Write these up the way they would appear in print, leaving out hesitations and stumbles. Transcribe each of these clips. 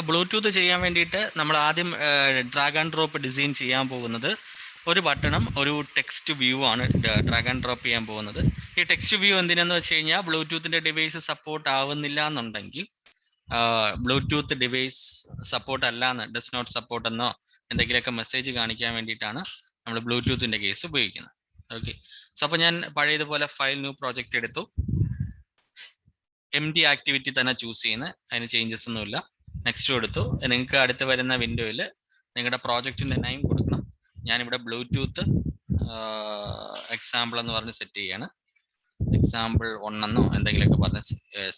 Bluetooth ചെയ്യാൻ വേണ്ടിയിട്ട് നമ്മൾ ആദ്യം ഡ്രാഗ് ആൻഡ് ഡ്രോപ്പ് ഡിസൈൻ ചെയ്യാൻ പോകുന്നത് ഒരു ബട്ടണും ഒരു ടെക്സ്റ്റ് വ്യൂ ആണ് ഡ്രാഗ് ആൻഡ് ഡ്രോപ്പ് ചെയ്യാൻ പോകുന്നത്. ഈ ടെക്സ്റ്റ് വ്യൂ എന്തിനെന്ന് വെച്ച് കഴിഞ്ഞാൽ ബ്ലൂടൂത്തിന്റെ ഡിവൈസ് സപ്പോർട്ട് ആവുന്നില്ല എന്നുണ്ടെങ്കിൽ ബ്ലൂടൂത്ത് ഡിവൈസ് സപ്പോർട്ട് അല്ലാന്ന് ഡസ് നോട്ട് സപ്പോർട്ട് എന്നോ എന്തെങ്കിലുമൊക്കെ മെസ്സേജ് കാണിക്കാൻ വേണ്ടിയിട്ടാണ് നമ്മൾ ബ്ലൂടൂത്തിന്റെ കേസ് ഉപയോഗിക്കുന്നത്. ഓക്കെ, സോ അപ്പോൾ ഞാൻ പഴയതുപോലെ ഫയൽ ന്യൂ പ്രോജക്റ്റ് എടുത്തു. MD ആക്ടിവിറ്റി തന്നെ ചൂസ് ചെയ്യുന്നത്, അതിന് ചേഞ്ചസ് ഒന്നുമില്ല. നെക്സ്റ്റ് കൊടുത്തു. നിങ്ങൾക്ക് അടുത്ത് വരുന്ന വിൻഡോയിൽ നിങ്ങളുടെ പ്രോജക്റ്റിന്റെ നെയിം കൊടുക്കണം. ഞാനിവിടെ ബ്ലൂടൂത്ത് എക്സാമ്പിൾ എന്ന് പറഞ്ഞ് സെറ്റ് ചെയ്യാണ്. എക്സാമ്പിൾ 1 എന്നോ എന്തെങ്കിലുമൊക്കെ പറഞ്ഞ്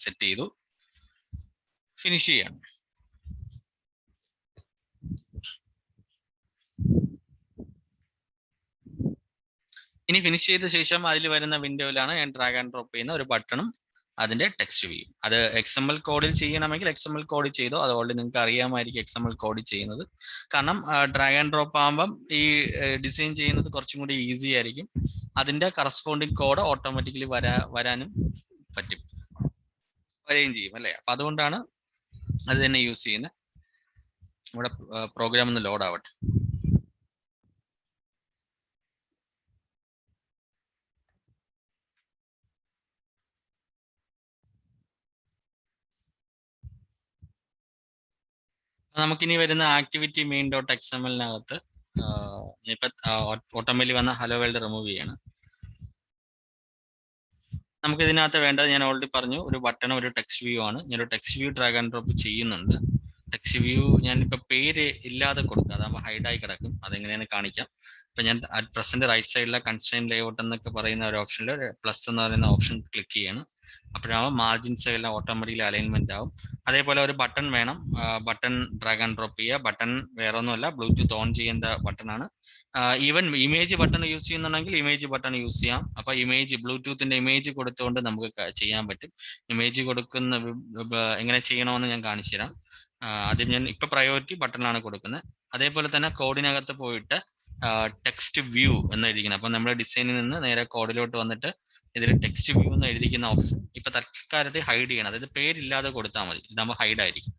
സെറ്റ് ചെയ്തു. ഫിനിഷ് ചെയ്യാണ്. ഇനി ഫിനിഷ് ചെയ്ത ശേഷം അതിൽ വരുന്ന വിൻഡോയിലാണ് ഞാൻ ഡ്രാഗ് ആൻഡ് ഡ്രോപ്പ് ചെയ്യുന്ന ഒരു ബട്ടണും അതിന്റെ ടെക്സ്റ്റ് വ്യൂ. അത് XML കോഡിൽ ചെയ്യണമെങ്കിൽ XML കോഡ് ചെയ്തോ, അത് ഓൾറെഡി നിങ്ങൾക്ക് അറിയാമായിരിക്കും XML കോഡ് ചെയ്യുന്നത്. കാരണം ഡ്രാഗ് ആൻഡ് ഡ്രോപ്പ് ആകുമ്പം ഈ ഡിസൈൻ ചെയ്യുന്നത് കുറച്ചും കൂടി ഈസി ആയിരിക്കും. അതിന്റെ കറസ്പോണ്ടിങ് കോഡ് ഓട്ടോമാറ്റിക്കലി വരാനും പറ്റും, വരികയും ചെയ്യും അല്ലേ. അപ്പൊ അതുകൊണ്ടാണ് അത് തന്നെ യൂസ് ചെയ്യുന്നത്. ഇവിടെ പ്രോഗ്രാം ഒന്ന് ലോഡ് ആവട്ടെ. നമുക്കിനി വരുന്ന ആക്ടിവിറ്റി മെയിൻ ഡോട്ട് XML-നകത്ത് ഇപ്പൊ ഓട്ടോമാറ്റിക്കലി വന്ന ഹലോ വേൾഡ് റിമൂവ് ചെയ്യണം. നമുക്ക് ഇതിനകത്ത് വേണ്ടത് ഞാൻ ഓൾറെഡി പറഞ്ഞു, ഒരു ബട്ടൺ ഒരു ടെക്സ്റ്റ് വ്യൂ ആണ്. ഞാനൊരു text view drag and drop ചെയ്യുന്നുണ്ട്. ടെക്സ്റ്റ് വ്യൂ ഞാനിപ്പോൾ പേര് ഇല്ലാതെ കൊടുക്കുക, അതാകുമ്പോൾ ഹൈഡായി കിടക്കും. അതെങ്ങനെയാണെന്ന് കാണിക്കാം. ഇപ്പം ഞാൻ അറ്റ് പ്രസന്റ് റൈറ്റ് സൈഡിലെ കൺസ്ട്രെയിൻ ലേഔട്ട് എന്നൊക്കെ പറയുന്ന ഒരു ഓപ്ഷനിൽ പ്ലസ് എന്ന് പറയുന്ന ഓപ്ഷൻ ക്ലിക്ക് ചെയ്യണം. അപ്പോഴാകുമ്പോൾ മാർജിൻസ് എല്ലാം ഓട്ടോമാറ്റിക്കലി അലൈൻമെന്റ് ആവും. അതേപോലെ ഒരു ബട്ടൺ വേണം, ബട്ടൺ ഡ്രാഗ് ആൻഡ് ഡ്രോപ്പ് ചെയ്യുക. ബട്ടൺ വേറെ ഒന്നുമല്ല, ബ്ലൂടൂത്ത് ഓൺ ചെയ്യേണ്ട ബട്ടൺ ആണ്. ഈവൻ ഇമേജ് ബട്ടൺ യൂസ് ചെയ്യുന്നുണ്ടെങ്കിൽ ഇമേജ് ബട്ടൺ യൂസ് ചെയ്യാം. അപ്പൊ ഇമേജ് ബ്ലൂടൂത്തിന്റെ ഇമേജ് കൊടുത്തുകൊണ്ട് നമുക്ക് ചെയ്യാൻ പറ്റും. ഇമേജ് കൊടുക്കുന്ന എങ്ങനെ ചെയ്യണമെന്ന് ഞാൻ കാണിച്ചു തരാം. ആദ്യം ഞാൻ ഇപ്പൊ പ്രയോറിറ്റി ബട്ടണിലാണ് കൊടുക്കുന്നത്. അതേപോലെ തന്നെ കോഡിനകത്ത് പോയിട്ട് ടെക്സ്റ്റ് വ്യൂ എന്ന് എഴുതിക്കണം. അപ്പൊ നമ്മുടെ ഡിസൈനിൽ നിന്ന് നേരെ കോഡിലോട്ട് വന്നിട്ട് ഇതിൽ ടെക്സ്റ്റ് വ്യൂ എന്ന് എഴുതിക്കുന്ന ഓപ്ഷൻ ഇപ്പൊ തൽക്കാലത്ത് ഹൈഡ് ചെയ്യണം. അതായത് പേരില്ലാതെ കൊടുത്താൽ മതി, ഇതാകുമ്പോൾ ഹൈഡ് ആയിരിക്കും.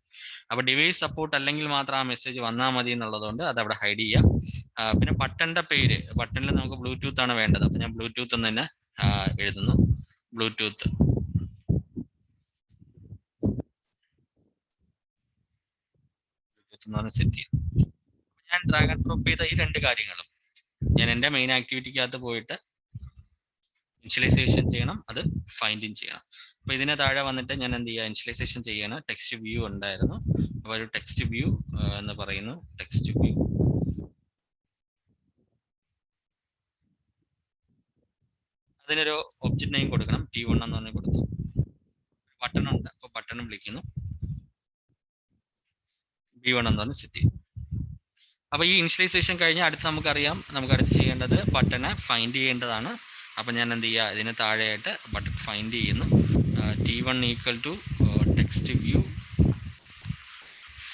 അപ്പൊ ഡിവൈസ് സപ്പോർട്ട് അല്ലെങ്കിൽ മാത്രം ആ മെസ്സേജ് വന്നാൽ മതി എന്നുള്ളതുകൊണ്ട് അത് അവിടെ ഹൈഡ് ചെയ്യാം. പിന്നെ ബട്ടന്റെ പേര്, ബട്ടണിൽ നമുക്ക് ബ്ലൂടൂത്ത് ആണ് വേണ്ടത്. അപ്പൊ ഞാൻ ബ്ലൂടൂത്ത് എന്ന് തന്നെ എഴുതുന്നു. ബ്ലൂടൂത്ത് സെറ്റ് ചെയ്തു. ഞാൻ ഡ്രാഗ് ആൻഡ് ഡ്രോപ്പ് ചെയ്ത ഈ രണ്ട് കാര്യങ്ങളും ഞാൻ എൻ്റെ മെയിൻ ആക്ടിവിറ്റിക്കകത്ത് പോയിട്ട് ഇനിഷ്യലൈസേഷൻ ചെയ്യണം, അത് ഫൈൻഡിങ് ചെയ്യണം. അപ്പൊ ഇതിന് താഴെ വന്നിട്ട് ഞാൻ എന്ത് ചെയ്യുക, ഇനിഷ്യലൈസേഷൻ ചെയ്യണം. ടെക്സ്റ്റ് വ്യൂ ഉണ്ടായിരുന്നു, അപ്പൊ ഒരു ടെക്സ്റ്റ് വ്യൂ എന്ന് പറയുന്നു. ടെക്സ്റ്റ് വ്യൂ അതിനൊരു ഒബ്ജക്റ്റ് നെയിം കൊടുക്കണം. T1 എന്ന് പറഞ്ഞ് കൊടുത്തു. ബട്ടൺ ഉണ്ട്, അപ്പൊ ബട്ടണും വിളിക്കുന്നു. B1 എന്ന് പറഞ്ഞ് സെറ്റ് ചെയ്തു. അപ്പൊ ഈ ഇനിഷ്യലൈസേഷൻ കഴിഞ്ഞാൽ അടുത്ത് നമുക്കറിയാം, നമുക്ക് അടുത്ത് ചെയ്യേണ്ടത് ബട്ടനെ ഫൈൻഡ് ചെയ്യേണ്ടതാണ്. അപ്പൊ ഞാൻ എന്ത് ചെയ്യുക, ഇതിന് താഴെയായിട്ട് ബട്ടൺ ഫൈൻഡ് ചെയ്യുന്നു. T1 equal to text view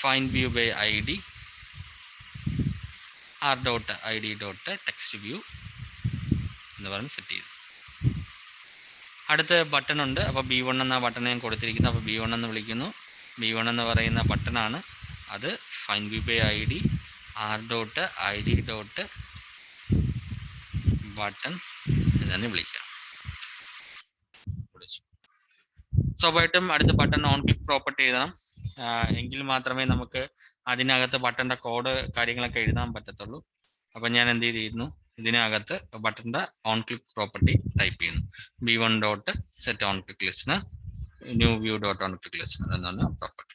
find view by ID r.id.text view എന്ന് പറഞ്ഞ് സെറ്റ് ചെയ്തു. അടുത്ത ബട്ടൺ ഉണ്ട്, അപ്പോൾ B1 എന്ന ബട്ടൺ ഞാൻ കൊടുത്തിരിക്കുന്നു. അപ്പോൾ B1 എന്ന് വിളിക്കുന്നു. B1 എന്ന് പറയുന്ന ബട്ടണാണ്, അത് find view by ID r.id.button എന്ന് വിളിക്കാം. സ്വാഭാവികമായിട്ടും അടുത്ത ബട്ടൺ ഓൺ ക്ലിക്ക് പ്രോപ്പർട്ടി എഴുതണം, എങ്കിൽ മാത്രമേ നമുക്ക് അതിനകത്ത് ബട്ടന്റെ കോഡ് കാര്യങ്ങളൊക്കെ എഴുതാൻ പറ്റത്തുള്ളൂ. അപ്പൊ ഞാൻ എന്ത് ചെയ്തിരുന്നു, ഇതിനകത്ത് ബട്ടന്റെ ഓൺ ക്ലിക്ക് പ്രോപ്പർട്ടി ടൈപ്പ് ചെയ്യുന്നു. B1 dot set on click listener new view dot on click listener എന്നാണ് പ്രോപ്പർട്ടി.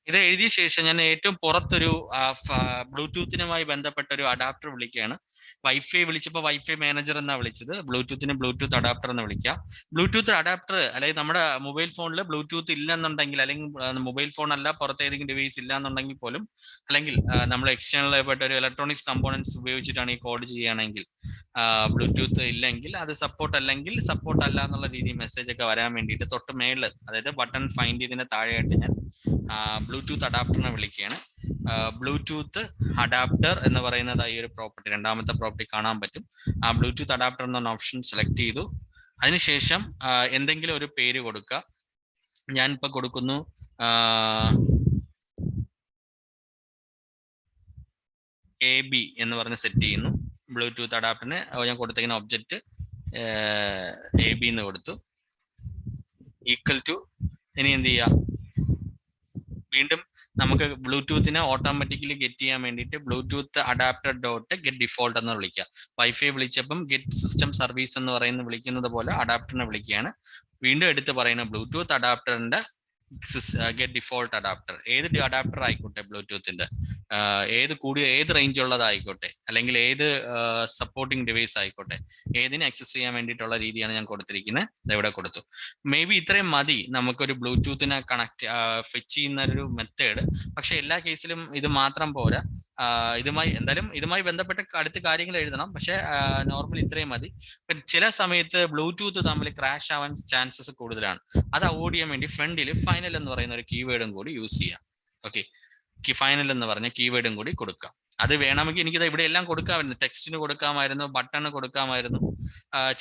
ഇത് എഴുതിയ ശേഷം ഞാൻ ഏറ്റവും പുറത്തൊരു ബ്ലൂടൂത്തിനുമായി ബന്ധപ്പെട്ട ഒരു അഡാപ്റ്റർ വിളിക്കുകയാണ്. വൈഫൈ വിളിച്ചപ്പോൾ വൈഫൈ മാനേജർ എന്നാണ് വിളിച്ചത്, ബ്ലൂടൂത്തിന് ബ്ലൂടൂത്ത് അഡാപ്റ്റർ എന്ന് വിളിക്കാം. ബ്ലൂടൂത്ത് അഡാപ്റ്റർ അല്ലെങ്കിൽ നമ്മുടെ മൊബൈൽ ഫോണിൽ ബ്ലൂടൂത്ത് ഇല്ലെന്നുണ്ടെങ്കിൽ, അല്ലെങ്കിൽ മൊബൈൽ ഫോൺ അല്ല പുറത്ത് ഏതെങ്കിലും ഡിവൈസ് ഇല്ല എന്നുണ്ടെങ്കിൽ പോലും, അല്ലെങ്കിൽ നമ്മൾ എക്സ്റ്റേണൽ ആയിട്ട് ഒരു ഇലക്ട്രോണിക്സ് കമ്പോണൻസ് ഉപയോഗിച്ചിട്ടാണ് ഈ കോഡ് ചെയ്യുകയാണെങ്കിൽ, ബ്ലൂടൂത്ത് ഇല്ലെങ്കിൽ അത് സപ്പോർട്ട് അല്ലെങ്കിൽ സപ്പോർട്ട് അല്ല എന്നുള്ള രീതിയിൽ മെസ്സേജ് ഒക്കെ വരാൻ വേണ്ടിയിട്ട് തൊട്ട് മേളിൽ, അതായത് ബട്ടൺ ഫൈൻഡ് ചെയ്തതിന് താഴെയായിട്ട് ഞാൻ ബ്ലൂടൂത്ത് അഡാപ്റ്ററിനെ വിളിക്കുകയാണ്. ബ്ലൂടൂത്ത് അഡാപ്റ്റർ എന്ന് പറയുന്നത് ഈ ഒരു പ്രോപ്പർട്ടി, രണ്ടാമത്തെ പ്രോപ്പർട്ടി കാണാൻ പറ്റും. ആ ബ്ലൂടൂത്ത് അഡാപ്റ്റർ എന്ന ഓപ്ഷൻ സെലക്ട് ചെയ്തു. അതിനുശേഷം എന്തെങ്കിലും ഒരു പേര് കൊടുക്കുക. ഞാനിപ്പോൾ കൊടുക്കുന്നു എ ബി എന്ന് പറഞ്ഞ് സെറ്റ് ചെയ്യുന്നു. ബ്ലൂടൂത്ത് അഡാപ്റ്ററിന് ഞാൻ കൊടുത്തിരിക്കുന്ന ഒബ്ജക്റ്റ് എ ബി എന്ന് കൊടുത്തു. ഈക്വൽ ടു ഇനി എന്ത് ചെയ്യുക, വീണ്ടും നമുക്ക് ബ്ലൂടൂത്തിനെ ഓട്ടോമാറ്റിക്കലി ഗെറ്റ് ചെയ്യാൻ വേണ്ടിയിട്ട് Bluetooth adapter dot get default എന്ന് വിളിക്കുക. വൈഫൈ വിളിച്ചപ്പം ഗെറ്റ് സിസ്റ്റം സർവീസ് എന്ന് പറയുന്നത് വിളിക്കുന്നത് പോലെ അഡാപ്റ്ററിനെ വിളിക്കുകയാണ്. വീണ്ടും എടുത്ത് പറയുന്ന ബ്ലൂടൂത്ത് അഡാപ്റ്ററിന്റെ ഗെറ്റ് ഡിഫോൾട്ട് അഡാപ്റ്റർ, ഏത് അഡാപ്റ്റർ ആയിക്കോട്ടെ ബ്ലൂടൂത്തിന്റെ, ഏത് റേഞ്ച് ഉള്ളതായിക്കോട്ടെ, അല്ലെങ്കിൽ ഏത് സപ്പോർട്ടിംഗ് ഡിവൈസ് ആയിക്കോട്ടെ, ഏതിനെ ആക്സസ് ചെയ്യാൻ വേണ്ടിയിട്ടുള്ള രീതിയാണ് ഞാൻ കൊടുത്തിരിക്കുന്നത്. ഇവിടെ കൊടുത്തു. മേ ബി ഇത്രയും മതി നമുക്കൊരു ബ്ലൂടൂത്തിനെ കണക്ട് ഫെച്ച് ചെയ്യുന്ന ഒരു മെത്തേഡ്. പക്ഷെ എല്ലാ കേസിലും ഇത് മാത്രം പോരാ. ഇതുമായി ബന്ധപ്പെട്ട അടുത്ത കാര്യങ്ങൾ എഴുതണം. പക്ഷെ നോർമൽ ഇത്രയും മതി. ചില സമയത്ത് ബ്ലൂടൂത്ത് തമ്മിൽ ക്രാഷ് ആവാൻ ചാൻസസ് കൂടുതലാണ്. അത് അവോയ്ഡ് ചെയ്യാൻ വേണ്ടി ഫ്രണ്ടിൽ ഫൈനൽ എന്ന് പറയുന്ന ഒരു കീവേഡും കൂടി യൂസ് ചെയ്യാം. ഓക്കെ, ഫൈനൽ എന്ന് പറഞ്ഞ കീവേഡും കൂടി കൊടുക്കാം. അത് വേണമെങ്കിൽ എനിക്കിത് ഇവിടെ എല്ലാം കൊടുക്കാമായിരുന്നു. ടെക്സ്റ്റിന് കൊടുക്കാമായിരുന്നു, ബട്ടണ് കൊടുക്കാമായിരുന്നു.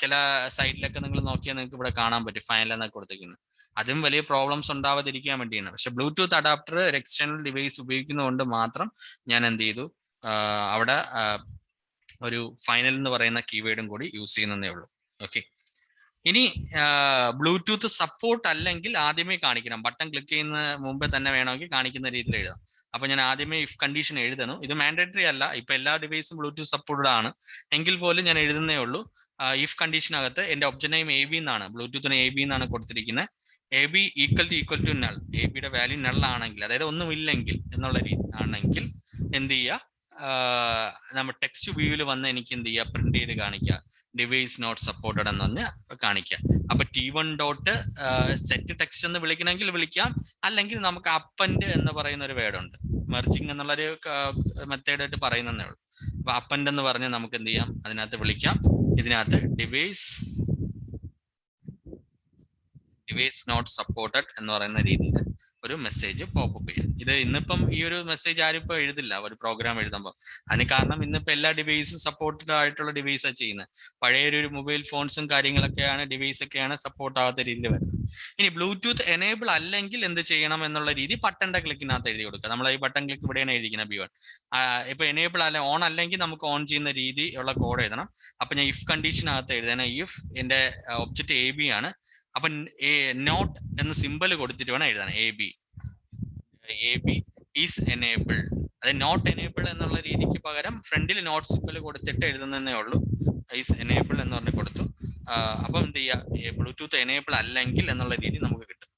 ചില സൈറ്റിലൊക്കെ നിങ്ങൾ നോക്കിയാൽ നിങ്ങൾക്ക് ഇവിടെ കാണാൻ പറ്റും ഫൈനൽ എന്നൊക്കെ കൊടുത്തിരിക്കുന്നത്. അതും വലിയ പ്രോബ്ലംസ് ഉണ്ടാവാതിരിക്കാൻ വേണ്ടിയാണ്. പക്ഷെ ബ്ലൂടൂത്ത് അഡാപ്റ്റർ ഒരു എക്സ്റ്റേണൽ ഡിവൈസ് ഉപയോഗിക്കുന്നതുകൊണ്ട് മാത്രം ഞാൻ എന്ത് ചെയ്തു, അവിടെ ഒരു ഫൈനൽ എന്ന് പറയുന്ന കീവേഡും കൂടി യൂസ് ചെയ്യുന്നതേ ഉള്ളൂ. ഓക്കെ, ഇനി ബ്ലൂടൂത്ത് സപ്പോർട്ട് അല്ലെങ്കിൽ ആദ്യമേ കാണിക്കണം. ബട്ടൺ ക്ലിക്ക് ചെയ്യുന്ന മുമ്പേ തന്നെ വേണമെങ്കിൽ കാണിക്കുന്ന രീതിയിൽ എഴുതാം. അപ്പൊ ഞാൻ ആദ്യമേ ഇഫ് കണ്ടീഷൻ എഴുതണം. ഇത് മാൻഡേറ്ററി അല്ല, ഇപ്പൊ എല്ലാ ഡിവൈസും ബ്ലൂടൂത്ത് സപ്പോർട്ടഡ് ആണ്. എങ്കിൽ പോലും ഞാൻ എഴുതുന്നേ ഉള്ളൂ. ഇഫ് കണ്ടീഷനകത്ത് എന്റെ ഒബ്ജക്റ്റ് നെയിം എ ബി എന്നാണ്, ബ്ലൂടൂത്തിന് എ ബി എന്നാണ് കൊടുത്തിരിക്കുന്നത്. A B equal to null, A ബിയുടെ വാല്യൂ നൾ ആണെങ്കിൽ, അതായത് ഒന്നുമില്ലെങ്കിൽ എന്നുള്ള രീതി ആണെങ്കിൽ എന്ത് ചെയ്യുക, നമ്മൾ ടെക്സ്റ്റ് വ്യൂവിൽ വന്ന് എനിക്ക് എന്ത് ചെയ്യുക, പ്രിന്റ് ചെയ്ത് കാണിക്കുക, ഡിവൈസ് നോട്ട് സപ്പോർട്ടഡ് എന്ന് പറഞ്ഞ് കാണിക്കുക. അപ്പൊ T1 ഡോട്ട് സെറ്റ് ടെക്സ്റ്റ് എന്ന് വിളിക്കണമെങ്കിൽ വിളിക്കാം, അല്ലെങ്കിൽ നമുക്ക് അപ്പൻഡ് എന്ന് പറയുന്ന ഒരു വേർഡ് ഉണ്ട്, മെർജിങ് എന്നുള്ളൊരു മെത്തേഡായിട്ട് പറയുന്നതേ ഉള്ളൂ. അപ്പൊ അപ്പൻഡ് എന്ന് പറഞ്ഞ് നമുക്ക് എന്ത് ചെയ്യാം, അതിനകത്ത് വിളിക്കാം. ഇതിനകത്ത് ഡിവൈസ് നോട്ട് സപ്പോർട്ടഡ് എന്ന് പറയുന്ന രീതിയിൽ ഒരു മെസ്സേജ് പോപ്പപ്പ് ചെയ്യാം. ഇത് ഇന്നിപ്പം ഈ ഒരു മെസ്സേജ് ആരും ഇപ്പൊ എഴുതില്ല ഒരു പ്രോഗ്രാം എഴുതുമ്പോൾ. അതിന് കാരണം ഇന്നിപ്പോ എല്ലാ ഡിവൈസും സപ്പോർട്ടഡ് ആയിട്ടുള്ള ഡിവൈസാണ് ചെയ്യുന്നത്. പഴയൊരു മൊബൈൽ ഫോൺസും കാര്യങ്ങളൊക്കെയാണ്, ഡിവൈസ് ഒക്കെയാണ് സപ്പോർട്ട് ആവാത്ത രീതിയിൽ വരുന്നത്. ഇനി ബ്ലൂടൂത്ത് എനേബിൾ അല്ലെങ്കിൽ എന്ത് ചെയ്യണം എന്നുള്ള രീതി ബട്ടന്റെ ക്ലിക്കിനകത്ത് എഴുതി കൊടുക്കുക. നമ്മൾ ഈ ബട്ടൺ ക്ലിക്ക് ഇവിടെയാണ് എഴുതിക്കുന്നത് B1. ഇപ്പൊ എനേബിൾ അല്ല, ഓൺ അല്ലെങ്കിൽ നമുക്ക് ഓൺ ചെയ്യുന്ന രീതി ഉള്ള കോഡ് എഴുതണം. അപ്പൊ ഞാൻ ഇഫ് കണ്ടീഷനകത്ത് എഴുതണം, ഇഫ് എന്റെ ഒബ്ജക്റ്റ് AB ആണ്, അപ്പൊ നോട്ട് എന്ന് സിമ്പിൾ കൊടുത്തിട്ട് വേണം എഴുതാൻ. A B is enable. അതായത് നോട്ട് എനേബിൾ എന്നുള്ള രീതിക്ക് പകരം ഫ്രണ്ടിൽ നോട്ട് സിമ്പിൾ കൊടുത്തിട്ട് എഴുതുന്നതേ ഉള്ളൂ. ഈസ് എനേബിൾ എന്ന് പറഞ്ഞ് കൊടുത്തു. അപ്പം എന്ത് ചെയ്യുക, ബ്ലൂടൂത്ത് എനേബിൾ അല്ലെങ്കിൽ എന്നുള്ള രീതി നമുക്ക് കിട്ടും.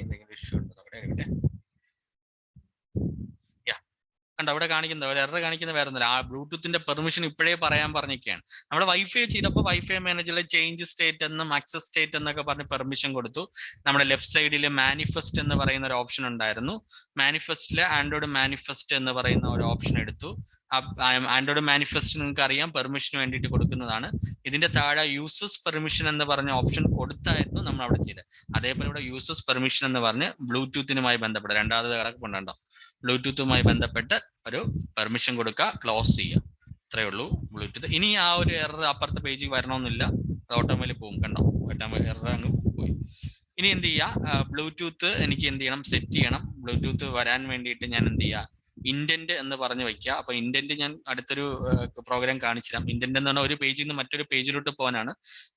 എന്തെങ്കിലും ഇഷ്യൂ ഉണ്ടോ അവിടെ? കണ്ടോ അവിടെ കാണിക്കുന്നത് ഒരു എറർ കാണിക്കുന്ന വേറെ ഒന്നുമില്ല. ആ ബ്ലൂടൂത്തിന്റെ പെർമിഷൻ ഇപ്പോഴേ പറയാൻ പറഞ്ഞൊക്കെയാണ്. നമ്മൾ വൈഫൈ ചെയ്തപ്പോൾ വൈഫൈ മാനേജറിൽ ചേഞ്ച് സ്റ്റേറ്റ് എന്നും ആക്സസ് സ്റ്റേറ്റ് എന്നൊക്കെ പറഞ്ഞ് പെർമിഷൻ കൊടുത്തു. നമ്മുടെ ലെഫ്റ്റ് സൈഡിൽ മാനിഫെസ്റ്റ് എന്ന് പറയുന്ന ഒരു ഓപ്ഷൻ ഉണ്ടായിരുന്നു. മാനിഫെസ്റ്റില് ആൻഡ്രോയിഡ് മാനിഫെസ്റ്റ് എന്ന് പറയുന്ന ഒരു ഓപ്ഷൻ എടുത്തു. ആൻഡ്രോയിഡ് മാനിഫെസ്റ്റ് നിങ്ങൾക്ക് അറിയാം, പെർമിഷന് വേണ്ടിയിട്ട് കൊടുക്കുന്നതാണ്. ഇതിന്റെ താഴെ യൂസേഴ്സ് പെർമിഷൻ എന്ന് പറഞ്ഞ ഓപ്ഷൻ കൊടുത്തായിരുന്നു നമ്മൾ അവിടെ ചെയ്തത്. അതേപോലെ ഇവിടെ യൂസേഴ്സ് പെർമിഷൻ എന്ന് പറഞ്ഞ് ബ്ലൂടൂത്തിനുമായി ബന്ധപ്പെട്ട് രണ്ടാമത് കിടക്കുന്നുണ്ടോ, ബ്ലൂടൂത്തുമായി ബന്ധപ്പെട്ട് ഒരു പെർമിഷൻ കൊടുക്കുക, ക്ലോസ് ചെയ്യുക. ഇത്രയേ ഉള്ളൂ ബ്ലൂടൂത്ത്. ഇനി ആ ഒരു എറർ അപ്പുറത്തെ പേജിൽ വരണമെന്നില്ല, അത് ഓട്ടോമാറ്റിക് പോകും. കണ്ടോ, എറർ അങ്ങ് പോയി. ഇനി എന്ത് ചെയ്യുക, ബ്ലൂടൂത്ത് എനിക്ക് എന്ത് ചെയ്യണം, സെറ്റ് ചെയ്യണം. ബ്ലൂടൂത്ത് വരാൻ വേണ്ടിയിട്ട് ഞാൻ എന്ത് ചെയ്യുക, ഇൻഡന്റ് എന്ന് പറഞ്ഞു വെക്കുക. അപ്പൊ ഇൻഡന്റ് ഞാൻ അടുത്തൊരു പ്രോഗ്രാം കാണിച്ചുതരാം. ഇൻഡന്റ് എന്ന് പറഞ്ഞാൽ ഒരു പേജിൽ നിന്ന് മറ്റൊരു പേജിലോട്ട് പോകാനാണ്.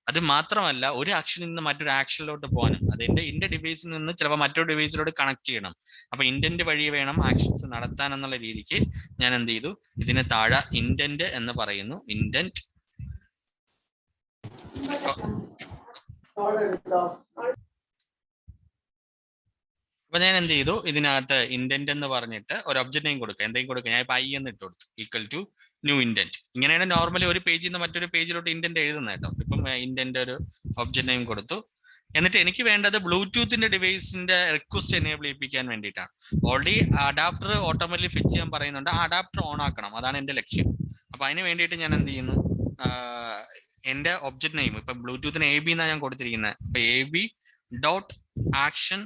അത് മാത്രമല്ല ഒരു ആക്ഷനിൽ നിന്ന് മറ്റൊരു ആക്ഷനിലോട്ട് പോകാനും. അത് എന്റെ ഡിവൈസിൽ നിന്ന് ചിലപ്പോൾ മറ്റൊരു ഡിവൈസിലോട്ട് കണക്ട് ചെയ്യണം. അപ്പൊ ഇൻഡന്റ് വഴി വേണം ആക്ഷൻസ് നടത്താൻ എന്നുള്ള രീതിക്ക് ഞാൻ എന്ത് ചെയ്തു, ഇതിന് താഴെ ഇൻഡന്റ് എന്ന് പറയുന്നു. ഇൻഡന്റ് അപ്പൊ ഞാൻ എന്ത് ചെയ്തു, ഇതിനകത്ത് ഇൻഡന്റ് എന്ന് പറഞ്ഞിട്ട് ഒരു ഒബ്ജക്റ്റ് നെയിം കൊടുക്കുക. എന്തെങ്കിലും കൊടുക്കുക, ഞാൻ ഇപ്പൊ ഐ എന്ന് ഇട്ട് കൊടുത്തു, ഈക്വൽ ടു ന്യൂ ഇൻഡന്റ്. ഇങ്ങനെയാണ് നോർമലി ഒരു പേജിൽ നിന്ന് മറ്റൊരു പേജിലോട്ട് ഇൻഡന്റ് എഴുതുന്നത് കേട്ടോ. ഇപ്പം ഇൻഡന്റ് ഒരു ഒബ്ജക്റ്റ് നെയിം കൊടുത്തു. എന്നിട്ട് എനിക്ക് വേണ്ടത് ബ്ലൂടൂത്തിന്റെ ഡിവൈസിന്റെ റിക്വസ്റ്റ് എനേബിൾ ചെയ്യിപ്പിക്കാൻ വേണ്ടിയിട്ടാണ്. ഓൾറെഡി അഡാപ്റ്റർ ഓട്ടോമാറ്റിക്കലി ഫിറ്റ് ചെയ്യാൻ പറയുന്നുണ്ട്, ആ അഡാപ്റ്റർ ഓൺ ആക്കണം, അതാണ് എന്റെ ലക്ഷ്യം. അപ്പൊ അതിന് വേണ്ടിയിട്ട് ഞാൻ എന്ത് ചെയ്യുന്നു, എന്റെ ഒബ്ജക്റ്റ് നെയിം ഇപ്പൊ ബ്ലൂടൂത്തിന് AB എന്നാണ് ഞാൻ കൊടുത്തിരിക്കുന്നത്. അപ്പൊ AB dot action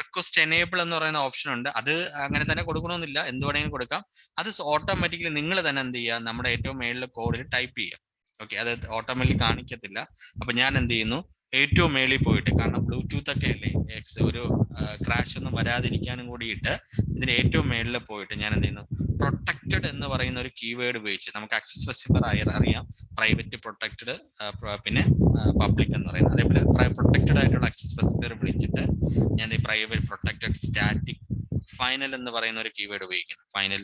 request enable എന്ന് പറയുന്ന ഓപ്ഷൻ ഉണ്ട്. അത് അങ്ങനെ തന്നെ കൊടുക്കണമെന്നില്ല, എന്ത് വേണമെങ്കിലും കൊടുക്കാം. അത് ഓട്ടോമാറ്റിക്കലി നിങ്ങൾ തന്നെ എന്ത് ചെയ്യുക, നമ്മുടെ ഏറ്റവും മേളിലെ കോഡിൽ ടൈപ്പ് ചെയ്യുക. ഓക്കെ, അത് ഓട്ടോമാറ്റിക്കലി കാണിക്കത്തില്ല. അപ്പൊ ഞാൻ എന്ത് ചെയ്യുന്നു, ഏറ്റവും മേളിൽ പോയിട്ട്, കാരണം ബ്ലൂടൂത്ത് ഒക്കെ അല്ലേ, ഒരു ക്രാഷ് ഒന്നും വരാതിരിക്കാനും കൂടിയിട്ട് ഇതിന് ഏറ്റവും മേളിൽ പോയിട്ട് ഞാൻ എന്ത് ചെയ്യുന്നു, പ്രൊട്ടക്റ്റഡ് എന്ന് പറയുന്ന ഒരു കീവേഡ് ഉപയോഗിച്ച്, നമുക്ക് ആക്സസ് സ്പെസിഫയർ അറിയാം, പ്രൈവറ്റ്, പ്രൊട്ടക്റ്റഡ്, പിന്നെ പബ്ലിക് എന്ന് പറയുന്നത്. അതേപോലെ പ്രൊട്ടക്റ്റഡ് ആയിട്ടുള്ള ആക്സസ് സ്പെസിഫയർ വിളിച്ചിട്ട് ഞാൻ ഈ പ്രൈവറ്റ്, പ്രൊട്ടക്റ്റഡ്, സ്റ്റാറ്റിക്, ഫൈനൽ എന്ന് പറയുന്ന ഒരു കീവേഡ് ഉപയോഗിക്കുന്നു. ഫൈനൽ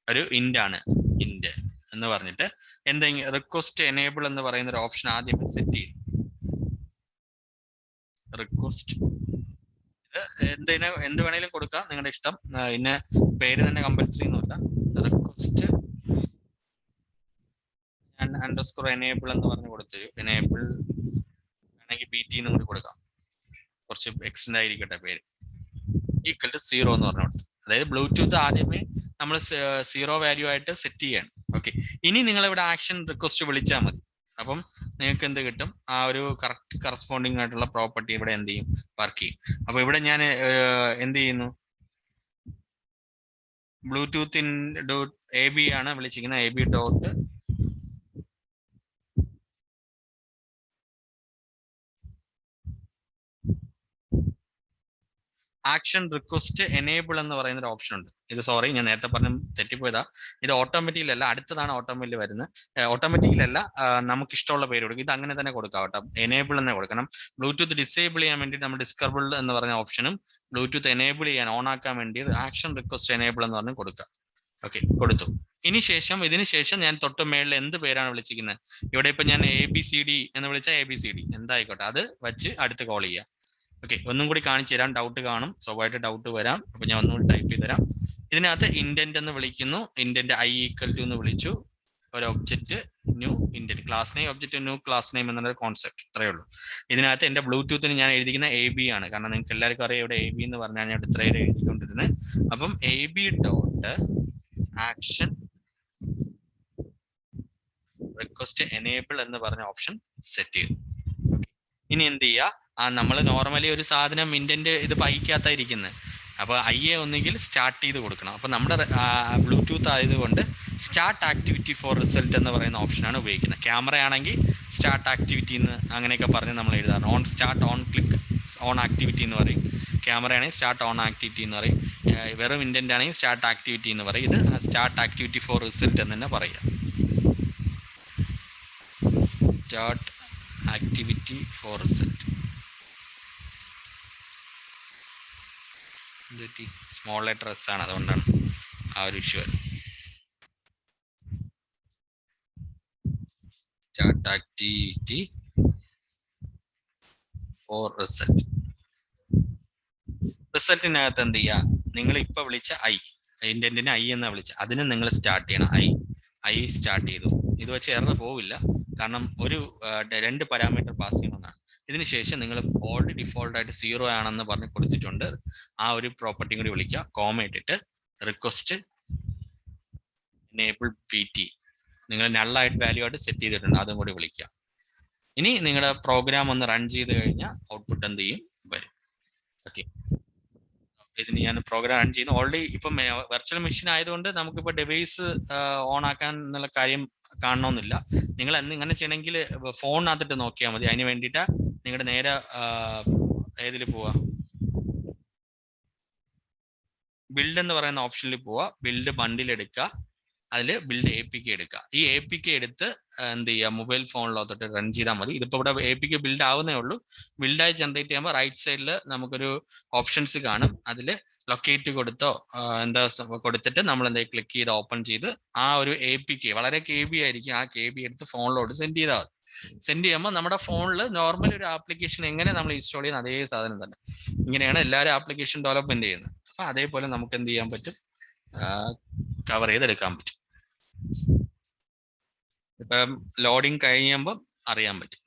ഒരു ഇന്റ് ആണ്, ഇന്റ് എന്ന് പറഞ്ഞിട്ട് എന്തെങ്കിലും റിക്വസ്റ്റ് എനേബിൾ എന്ന് പറയുന്ന ഒരു ഓപ്ഷൻ ആദ്യം സെറ്റ് ചെയ്യും. റിക്വസ്റ്റ് എന്ത് വേണേലും കൊടുക്കാം, നിങ്ങളുടെ ഇഷ്ടം. ഇന്ന പേര് തന്നെ കമ്പൽസറി ഒന്നുമില്ല. റിക്വസ്റ്റ് ഞാൻ അണ്ടർസ്കോർ എനേബിൾ എന്ന് പറഞ്ഞ് കൊടുത്തു. എനേബിൾ വേണമെങ്കിൽ BT എന്ന് കൂടി കൊടുക്കാം, കുറച്ച് എക്സ്റ്റെൻഡ് ആയിരിക്കട്ടെ പേര്. ഈക്വൽ ടു 0 എന്ന് പറഞ്ഞു കൊടുത്തു. അതായത് ബ്ലൂടൂത്ത് ആദ്യമേ നമ്മൾ 0 വാല്യൂ ആയിട്ട് സെറ്റ് ചെയ്യാണ്. ഓക്കെ, ഇനി നിങ്ങൾ ഇവിടെ ആക്ഷൻ റിക്വസ്റ്റ് വിളിച്ചാൽ മതി. അപ്പം നിങ്ങൾക്ക് എന്ത് കിട്ടും, ആ ഒരു കറക്റ്റ് കറസ്പോണ്ടിങ് ആയിട്ടുള്ള പ്രോപ്പർട്ടി ഇവിടെ എന്ത് ചെയ്യും, വർക്ക് ചെയ്യും. അപ്പൊ ഇവിടെ ഞാൻ എന്ത് ചെയ്യുന്നു, ബ്ലൂടൂത്ത് AB ആണ് വിളിച്ചിരിക്കുന്നത്. AB dot action request enable എന്ന് പറയുന്ന ഒരു ഓപ്ഷൻ ഉണ്ട്. ഇത് സോറി, ഞാൻ നേരത്തെ പറഞ്ഞ തെറ്റിപ്പോയതാ. ഇത് ഓട്ടോമാറ്റിക്കലല്ല, അടുത്തതാണ് ഓട്ടോമാറ്റിക്കൽ വരുന്നത്. ഓട്ടോമാറ്റിക്കലല്ല, നമുക്ക് ഇഷ്ടമുള്ള പേര് കൊടുക്കും. ഇത് അങ്ങനെ തന്നെ കൊടുക്കാം കേട്ടോ, എനേബിൾ തന്നെ കൊടുക്കണം. ബ്ലൂടൂത്ത് ഡിസേബിൾ ചെയ്യാൻ വേണ്ടി നമ്മൾ ഡിസ്കബിൾ എന്ന് പറഞ്ഞ ഓപ്ഷനും, ബ്ലൂടൂത്ത് എനേബിൾ ചെയ്യാൻ, ഓൺ ആക്കാൻ വേണ്ടി ആക്ഷൻ റിക്വസ്റ്റ് എനേബിൾ എന്ന് പറഞ്ഞ് കൊടുക്കാം. ഓക്കെ, കൊടുത്തു. ഇതിന് ശേഷം ഞാൻ തൊട്ട് മേളിൽ എന്ത് പേരാണ് വിളിച്ചിരിക്കുന്നത്, ഇവിടെ ഇപ്പൊ ഞാൻ ABCD എന്ന് വിളിച്ചാൽ ABCD എന്തായിക്കോട്ടെ, അത് വെച്ച് അടുത്ത് കോൾ ചെയ്യാം. ഓക്കെ, ഒന്നും കൂടി കാണിച്ചു തരാം, ഡൗട്ട് കാണും, സ്വാഭാവികമായിട്ട് ഡൗട്ട് വരാം. അപ്പൊ ഞാൻ ഒന്നുകൂടി ടൈപ്പ് ചെയ്ത് തരാം. ഇതിനകത്ത് ഇൻഡന്റ് എന്ന് വിളിക്കുന്നു, ഇൻഡന്റ് I ഈക്വൽ ടു എന്ന് വിളിച്ചു, ഒരു object new indent, class name object new class name എന്നുള്ള കോൺസെപ്റ്റ്, ഇത്രയേ ഉള്ളൂ. ഇതിനകത്ത് എന്റെ ബ്ലൂടൂത്തിന് ഞാൻ എഴുതിക്കുന്ന AB ആണ്, കാരണം നിങ്ങൾക്ക് എല്ലാവർക്കും അറിയാം ഇവിടെ AB എന്ന് പറഞ്ഞാൽ ഞാൻ ഇത്രയും എഴുതിക്കൊണ്ടിരുന്നത്. അപ്പം AB dot action request enable എന്ന് പറഞ്ഞ ഓപ്ഷൻ സെറ്റ് ചെയ്തു. ഇനി എന്ത് ചെയ്യുക, നമ്മൾ നോർമലി ഒരു സാധനം ഇൻഡന്റ് ഇത് പൈക്കകത്തായിരിക്കുന്നത്, അപ്പോൾ IE ഒന്നുകിൽ സ്റ്റാർട്ട് ചെയ്ത് കൊടുക്കണം. അപ്പോൾ നമ്മുടെ ബ്ലൂടൂത്ത് ആയതുകൊണ്ട് സ്റ്റാർട്ട് ആക്ടിവിറ്റി ഫോർ റിസൾട്ട് എന്ന് പറയുന്ന ഓപ്ഷനാണ് ഉപയോഗിക്കുന്നത്. ക്യാമറ ആണെങ്കിൽ സ്റ്റാർട്ട് ആക്ടിവിറ്റി എന്ന് അങ്ങനെയൊക്കെ പറഞ്ഞ് നമ്മൾ എഴുതാറ്. On start, on click, on activity എന്ന് പറയും. ക്യാമറ ആണെങ്കിൽ സ്റ്റാർട്ട് ഓൺ ആക്ടിവിറ്റി എന്ന് പറയും. വെറും ഇൻഡന്റ് ആണെങ്കിൽ സ്റ്റാർട്ട് ആക്ടിവിറ്റി എന്ന് പറയും. ഇത് സ്റ്റാർട്ട് ആക്ടിവിറ്റി ഫോർ റിസൾട്ട് എന്ന് തന്നെ പറയുക. Start activity for result. Small letter S ആണ്, അതുകൊണ്ടാണ് ആ ഒരു issue. Start activity for result. റിസൾട്ടിനകത്ത് എന്ത് ചെയ്യുക, നിങ്ങൾ ഇപ്പൊ വിളിച്ച ഇൻഡന്റിന് I എന്നാ വിളിച്ച, അതിന് നിങ്ങൾ സ്റ്റാർട്ട് ചെയ്യണം. I സ്റ്റാർട്ട് ചെയ്തു. ഇത് വെച്ച് എറർ പോവില്ല, കാരണം ഒരു 2 പാരാമീറ്റർ പാസ് ചെയ്യണമെന്നാണ്. ഇതിനുശേഷം നിങ്ങൾ ഓൾറെഡി ഡിഫോൾട്ട് ആയിട്ട് 0 ആണെന്ന് പറഞ്ഞ് കൊടുത്തിട്ടുണ്ട്. ആ ഒരു പ്രോപ്പർട്ടി കൂടി വിളിക്കുക, കോമ ഇട്ടിട്ട് റിക്വസ്റ്റ് എനേബിൾ PT നിങ്ങൾ നള്ളായിട്ട് വാല്യൂ ആയിട്ട് സെറ്റ് ചെയ്തിട്ടുണ്ട്, അതും കൂടി വിളിക്കുക. ഇനി നിങ്ങളുടെ പ്രോഗ്രാം ഒന്ന് റൺ ചെയ്ത് കഴിഞ്ഞാൽ ഔട്ട്പുട്ട് എന്ത് ചെയ്യും, വരും. ഓക്കെ, ഇതിന് ഞാൻ പ്രോഗ്രാം റൺ ചെയ്യുന്നു. ഓൾറെഡി ഇപ്പം വെർച്വൽ മെഷീൻ ആയതുകൊണ്ട് നമുക്കിപ്പോൾ ഡിവൈസ് ഓൺ ആക്കാൻ എന്നുള്ള കാര്യം കാണണമെന്നില്ല. നിങ്ങൾ ഇങ്ങനെ ചെയ്യണമെങ്കിൽ ഫോണിനകത്തിട്ട് നോക്കിയാൽ മതി. അതിന് വേണ്ടിയിട്ട് നിങ്ങളുടെ നേരെ ഏതിൽ പോവാ, ബിൽഡ് എന്ന് പറയുന്ന ഓപ്ഷനിൽ പോവാ, ബിൽഡ് ബണ്ടിൽ എടുക്കുക, അതിൽ ബിൽഡ് APK എടുക്കുക. ഈ APK എടുത്ത് എന്ത് ചെയ്യുക, മൊബൈൽ ഫോണിലോട്ട് റൺ ചെയ്താൽ മതി. ഇതിപ്പോൾ ഇവിടെ APK ബിൽഡ് ആവുന്നേ ഉള്ളൂ. ബിൽഡായി ജനറേറ്റ് ചെയ്യുമ്പോൾ റൈറ്റ് സൈഡിൽ നമുക്കൊരു ഓപ്ഷൻസ് കാണും, അതിൽ ലൊക്കേറ്റ് കൊടുത്തോ എന്താ കൊടുത്തിട്ട് നമ്മൾ എന്താ ക്ലിക്ക് ചെയ്ത് ഓപ്പൺ ചെയ്ത് ആ ഒരു APK വളരെ KB ആയിരിക്കും, ആ KB എടുത്ത് ഫോണിലോട്ട് സെൻഡ് ചെയ്താൽ മതി. സെൻഡ് ചെയ്യുമ്പോൾ നമ്മുടെ ഫോണിൽ നോർമൽ ഒരു ആപ്ലിക്കേഷൻ എങ്ങനെ നമ്മൾ ഇൻസ്റ്റാൾ ചെയ്യുന്ന അതേ സാധനം തന്നെ. ഇങ്ങനെയാണ് എല്ലാവരും ആപ്ലിക്കേഷൻ ഡെവലപ്മെന്റ് ചെയ്യുന്നത്. അപ്പൊ അതേപോലെ നമുക്ക് എന്ത് ചെയ്യാൻ പറ്റും, കവർ ചെയ്തെടുക്കാൻ പറ്റും. ഇപ്പം ലോഡിങ് കഴിയുമ്പോൾ അറിയാൻ പറ്റും.